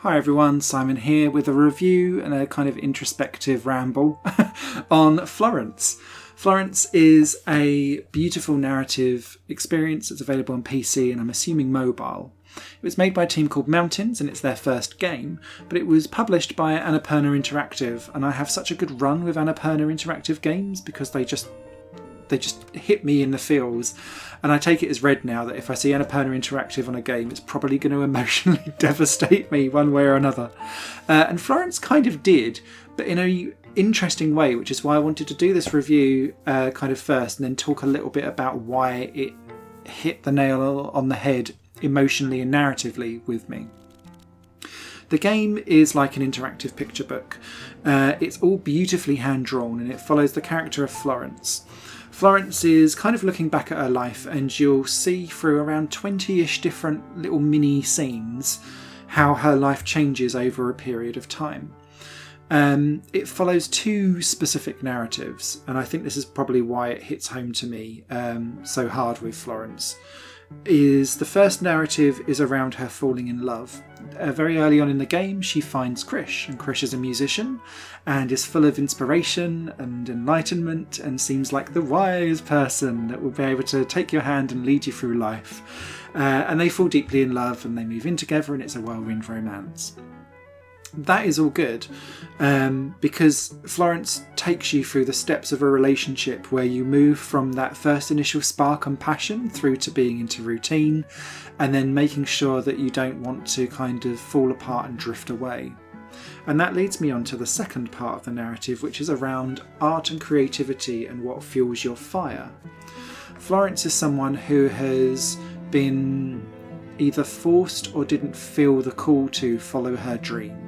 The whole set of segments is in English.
Hi everyone, Simon here with a review and a kind of introspective ramble on Florence. Florence is a beautiful narrative experience that's available on PC and I'm assuming mobile. It was made by a team called Mountains and it's their first game, but it was published by Annapurna Interactive, and I have such a good run with Annapurna Interactive games because they just hit me in the feels, and I take it as read now that if I see Annapurna Interactive on a game, it's probably going to emotionally devastate me one way or another. And Florence kind of did, but in a interesting way, which is why I wanted to do this review kind of first and then talk a little bit about why it hit the nail on the head emotionally and narratively with me. The game is like an interactive picture book. It's all beautifully hand-drawn and it follows the character of Florence. Florence is kind of looking back at her life, and you'll see through around 20-ish different little mini scenes how her life changes over a period of time. It follows two specific narratives, and I think this is probably why it hits home to me so hard with Florence. The first narrative is around her falling in love. Very early on in the game she finds Krish, and Krish is a musician and is full of inspiration and enlightenment and seems like the wise person that will be able to take your hand and lead you through life. And they fall deeply in love and they move in together and it's a whirlwind romance. That is all good because Florence takes you through the steps of a relationship where you move from that first initial spark and passion through to being into routine and then making sure that you don't want to kind of fall apart and drift away. And that leads me on to the second part of the narrative, which is around art and creativity and what fuels your fire. Florence is someone who has been either forced or didn't feel the call to follow her dream.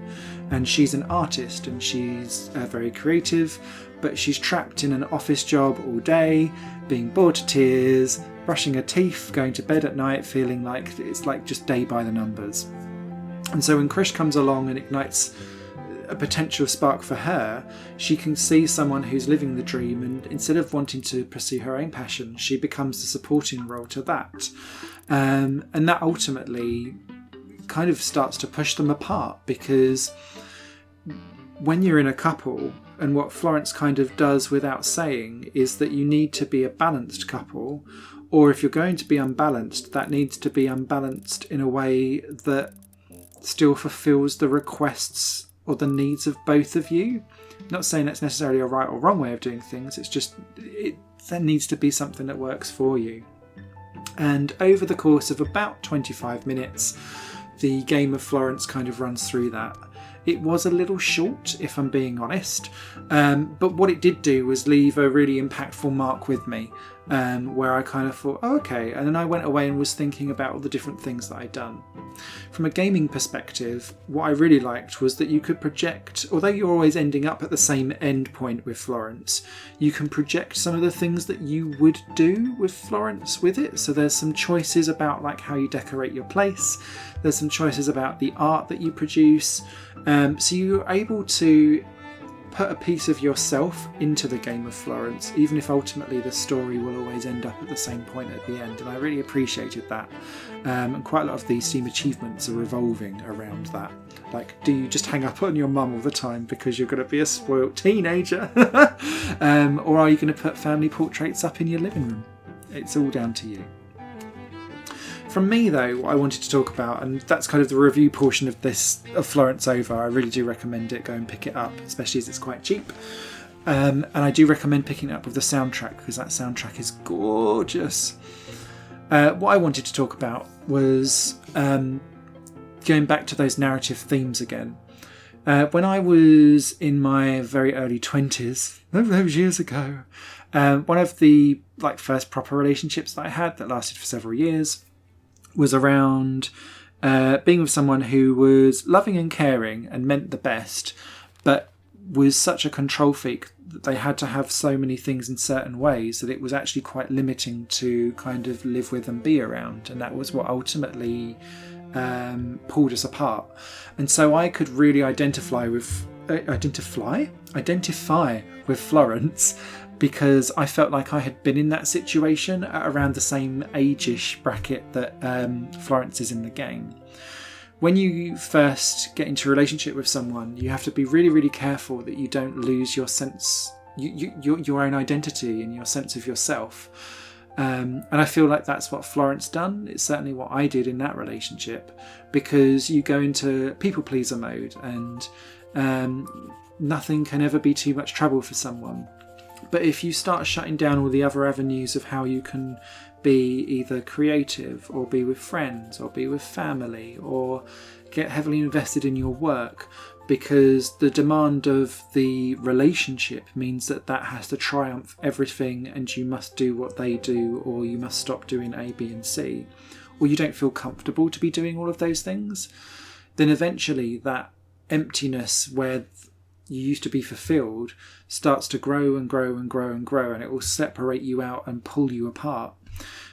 And she's an artist and she's very creative, but she's trapped in an office job all day, being bored to tears, brushing her teeth, going to bed at night, feeling like it's like just day by the numbers. And so when Krish comes along and ignites a potential spark for her, she can see someone who's living the dream, and instead of wanting to pursue her own passion, she becomes the supporting role to that. And that ultimately kind of starts to push them apart, because when you're in a couple, and what Florence kind of does without saying is that you need to be a balanced couple, or if you're going to be unbalanced, that needs to be unbalanced in a way that still fulfills the requests or the needs of both of you. Not saying that's necessarily a right or wrong way of doing things, it's just there needs to be something that works for you. And over the course of about 25 minutes, the game of Florence kind of runs through that. It was a little short, if I'm being honest, but what it did do was leave a really impactful mark with me, where I kind of thought, oh, okay, and then I went away and was thinking about all the different things that I'd done. From a gaming perspective, what I really liked was that you could project, although you're always ending up at the same end point with Florence, you can project some of the things that you would do with Florence with it. So there's some choices about like how you decorate your place, there's some choices about the art that you produce, so you're able to put a piece of yourself into the game of Florence, even if ultimately the story will always end up at the same point at the end, and I really appreciated that. And quite a lot of these Steam achievements are revolving around that. Like, do you just hang up on your mum all the time because you're going to be a spoilt teenager? Or are you going to put family portraits up in your living room? It's all down to you. From me though, what I wanted to talk about, and that's kind of the review portion of Florence over, I really do recommend it, go and pick it up, especially as it's quite cheap. And I do recommend picking it up with the soundtrack, because that soundtrack is gorgeous. What I wanted to talk about was going back to those narrative themes again. When I was in my very early 20s, those years ago, one of the first proper relationships that I had that lasted for several years was around being with someone who was loving and caring and meant the best, but was such a control freak that they had to have so many things in certain ways that it was actually quite limiting to kind of live with and be around. And that was what ultimately pulled us apart. And so I could really identify with Florence, because I felt like I had been in that situation at around the same age-ish bracket that Florence is in the game. when you first get into a relationship with someone, you have to be really, really careful that you don't lose your sense, your own identity and your sense of yourself. And I feel like that's what Florence done. It's certainly what I did in that relationship, because you go into people pleaser mode, and nothing can ever be too much trouble for someone. But if you start shutting down all the other avenues of how you can be either creative, or be with friends, or be with family, or get heavily invested in your work, because the demand of the relationship means that has to triumph everything, and you must do what they do, or you must stop doing A, B and C, or you don't feel comfortable to be doing all of those things, then eventually that emptiness where you used to be fulfilled starts to grow and grow and grow and grow, and it will separate you out and pull you apart.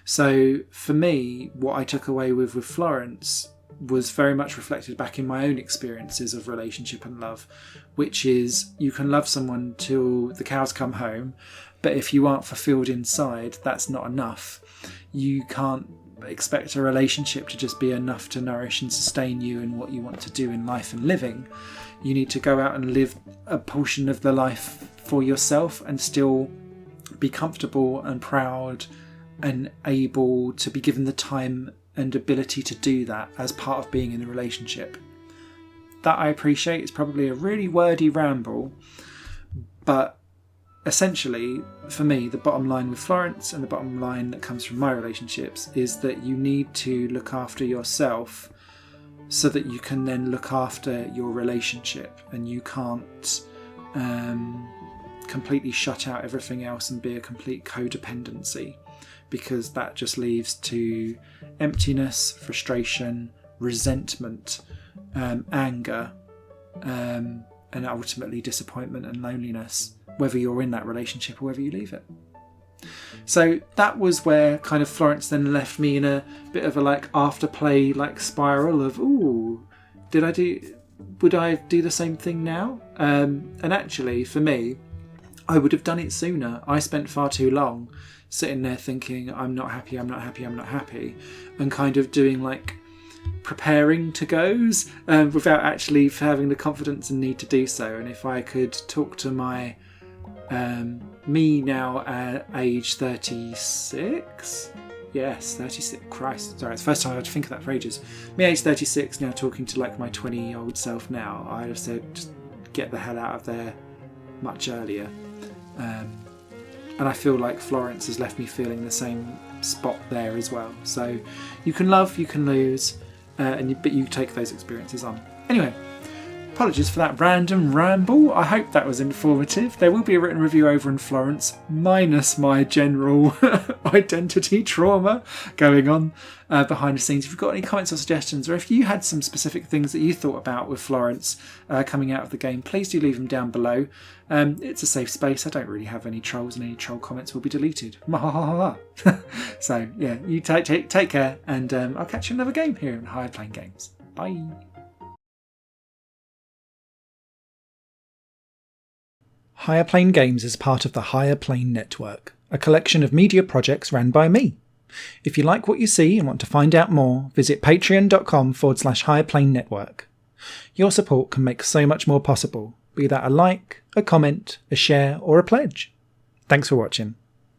So for me, what I took away with Florence was very much reflected back in my own experiences of relationship and love, which is you can love someone till the cows come home, but if you aren't fulfilled inside, that's not enough. You can't expect a relationship to just be enough to nourish and sustain you in what you want to do in life and living. You need to go out and live a portion of the life for yourself and still be comfortable and proud and able to be given the time and ability to do that as part of being in a relationship. That I appreciate. It's probably a really wordy ramble, but essentially for me, the bottom line with Florence and the bottom line that comes from my relationships is that you need to look after yourself so that you can then look after your relationship, and you can't completely shut out everything else and be a complete codependency, because that just leads to emptiness, frustration, resentment, anger, and ultimately disappointment and loneliness, whether you're in that relationship or whether you leave it. So that was where kind of Florence then left me in a bit of a afterplay spiral of, would I do the same thing now? And actually for me, I would have done it sooner. I spent far too long sitting there thinking, I'm not happy, and kind of doing preparing to goes without actually having the confidence and need to do so. And if I could talk to my me now at age 36, yes, 36, Christ, sorry, it's the first time I had to think of that for ages. Me age 36 now, talking to my 20-year-old self now, I'd have said, just get the hell out of there much earlier. And I feel like Florence has left me feeling the same spot there as well. So you can love, you can lose, but you take those experiences on. Anyway, apologies for that random ramble. I hope that was informative. There will be a written review over in Florence, minus my general identity trauma going on behind the scenes. If you've got any comments or suggestions, or if you had some specific things that you thought about with Florence coming out of the game, please do leave them down below. It's a safe space. I don't really have any trolls, and any troll comments will be deleted. So yeah, you take care, and I'll catch you in another game here in Higher Plane Games. Bye. Higher Plane Games is part of the Higher Plane Network, a collection of media projects ran by me. If you like what you see and want to find out more, visit patreon.com/Higher Plane Network. Your support can make so much more possible, be that a like, a comment, a share, or a pledge. Thanks for watching.